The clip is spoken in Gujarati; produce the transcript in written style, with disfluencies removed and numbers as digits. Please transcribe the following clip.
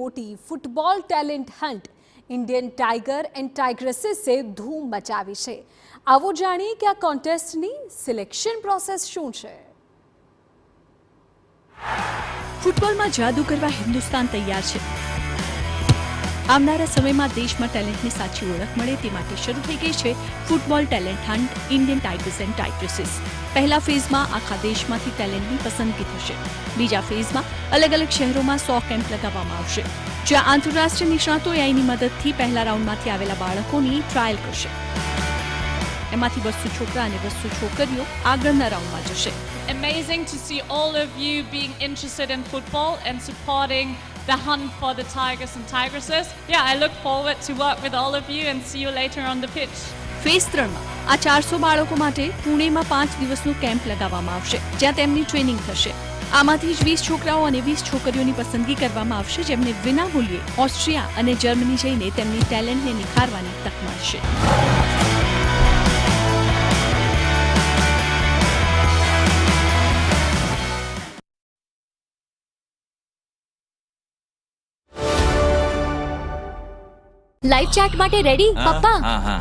मोटी football talent hunt Indian tiger and टाइग्रेसेसे धूम मचावी છે। આવો જાણીએ કે આ કોન્ટેસ્ટની સિલેક્શન પ્રોસેસ શું છે। ફૂટબોલમાં જાદુ કરવા હિન્દુસ્તાન તૈયાર છે। આવનારા સમયમાં દેશમાં ટેલેન્ટની સાચી ઓળખ મળે તે માટે શરૂ થઈ ગઈ છે football talent hunt Indian tigers and tigresses. પહેલા ફેઝમાં આખા દેશમાંથી ટેલેન્ટની પસંદગી થશે। બીજા ફેઝમાં અલગ અલગ શહેરોમાં 100 કેમ્પ લગાવવામાં આવશે, જ્યાં આંતરરાષ્ટ્રીય નિષ્ણાતો એઆઈની મદદથી પહેલા રાઉન્ડમાંથી આવેલા બાળકોની ટ્રાયલ કરશે। એમાંથી 200 છોકરા અને 200 છોકરીઓ આગળના રાઉન્ડમાં જશે। Amazing to see all of you being interested in football and supporting the hunt for the Tigers and Tigresses. Yeah, I look forward to work with all of you and see you later on the pitch. Phase 3માં આ 400 બાળકો માટે પુણેમાં 5 દિવસનો કેમ્પ લગાવવામાં આવશે, જ્યાં તેમની ટ્રેનિંગ થશે। આમાંથી જ 20 છોકરાઓ અને 20 છોકરીઓની પસંદગી કરવામાં આવશે, જેમને વિનામૂલ્યે ઓસ્ટ્રિયા અને જર્મની જઈને તેમની ટેલેન્ટને નિખારવાની તક મળશે। લાઈવ ચેટ માટે રેડી પપ્પા? हाँ हाँ